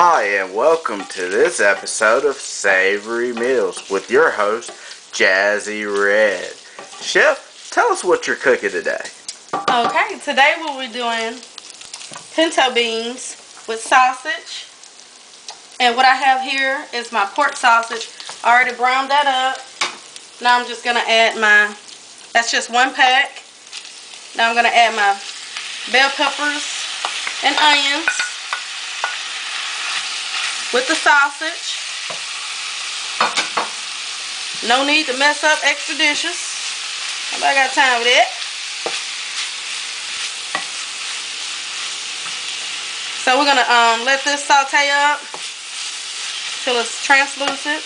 Hi, and welcome to this episode of Savory Meals with your host, Jazzy Red. Chef, tell us what you're cooking today. Okay, today we'll be doing pinto beans with sausage. And what I have here is my pork sausage. I already browned that up. Now I'm just going to add that's just one pack. Now I'm going to add my bell peppers and onions with the sausage. No need to mess up extra dishes. Nobody got time for that. So we're going to let this saute up till it's translucent.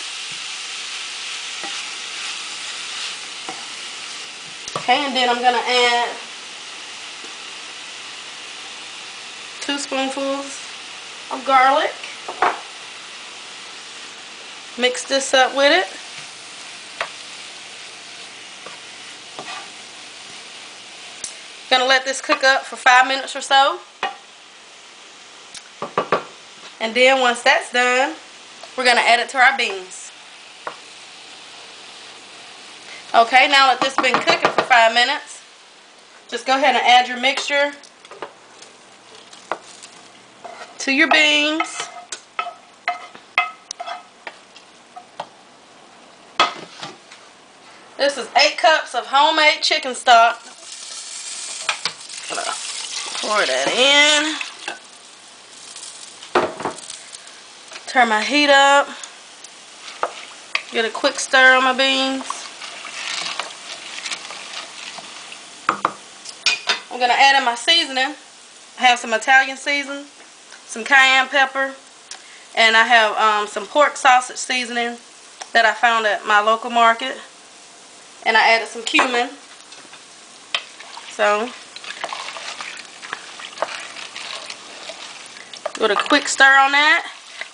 Okay, and then I'm going to add 2 spoonfuls of garlic. Mix this up with it. Gonna let this cook up for 5 minutes or so. And then once that's done, we're gonna add it to our beans. Okay, now that this has been cooking for 5 minutes, just go ahead and add your mixture to your beans. This is 8 cups of homemade chicken stock. Gonna pour that in. Turn my heat up. Get a quick stir on my beans. I'm gonna add in my seasoning. I have some Italian seasoning, some cayenne pepper, and I have some pork sausage seasoning that I found at my local market. And I added some cumin. So, with a quick stir on that.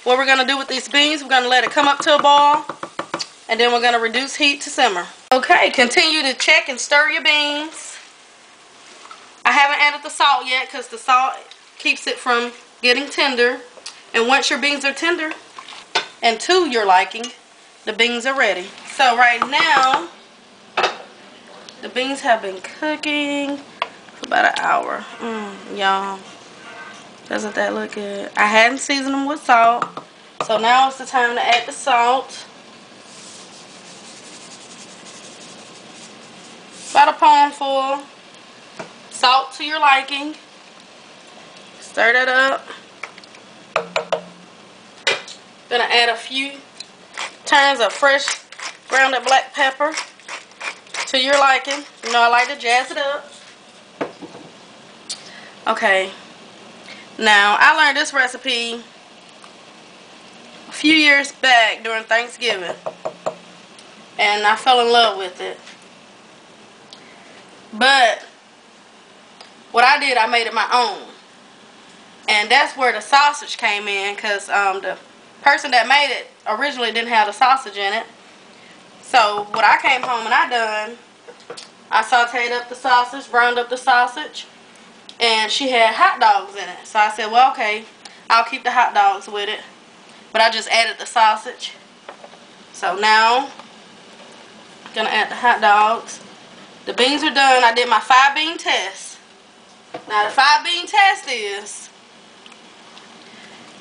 What we're going to do with these beans, we're going to let it come up to a boil. And then we're going to reduce heat to simmer. Okay, continue to check and stir your beans. I haven't added the salt yet because the salt keeps it from getting tender. And once your beans are tender and to your liking, the beans are ready. So right now, the beans have been cooking for about an hour. Y'all, doesn't that look good? I hadn't seasoned them with salt, so now it's the time to add the salt. About a palmful. Salt to your liking. Stir that up. Gonna add a few turns of fresh ground black pepper to your liking. You know I like to jazz it up. Okay. Now, I learned this recipe a few years back during Thanksgiving. And I fell in love with it. But what I did, I made it my own. And that's where the sausage came in, because the person that made it originally didn't have the sausage in it. So what I came home and I sauteed up the sausage, browned up the sausage, and she had hot dogs in it. So I said, well, okay, I'll keep the hot dogs with it. But I just added the sausage. So now, I'm gonna add the hot dogs. The beans are done. I did my 5-bean test. Now the 5-bean test is,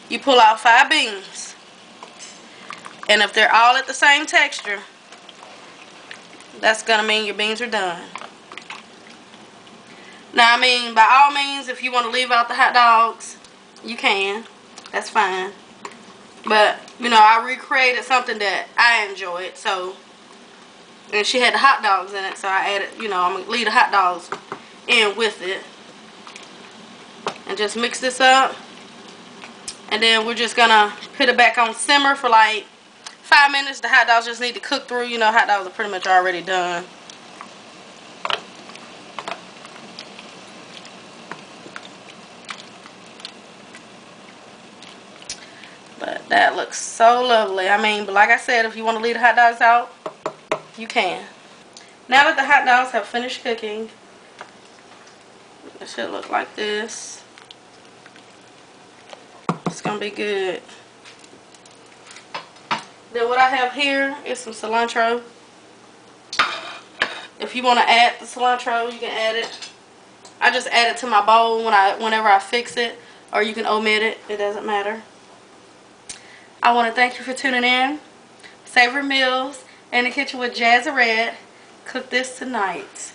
you pull out 5 beans. And if they're all at the same texture, that's going to mean your beans are done. Now, I mean, by all means, if you want to leave out the hot dogs, you can. That's fine. But, you know, I recreated something that I enjoyed. So, and she had the hot dogs in it. So I added, you know, I'm going to leave the hot dogs in with it. And just mix this up. And then we're just going to put it back on simmer for like 5 minutes. The hot dogs just need to cook through. You know, hot dogs are pretty much already done. But that looks so lovely. I mean, but like I said, if you want to leave the hot dogs out, you can. Now that the hot dogs have finished cooking, it should look like this. Just gonna gonna be good. Then what I have here is some cilantro. If you want to add the cilantro, you can add it. I just add it to my bowl whenever I fix it, or you can omit it. It doesn't matter. I want to thank you for tuning in. Savory Meals in the Kitchen with Jazzy Red. Cook this tonight.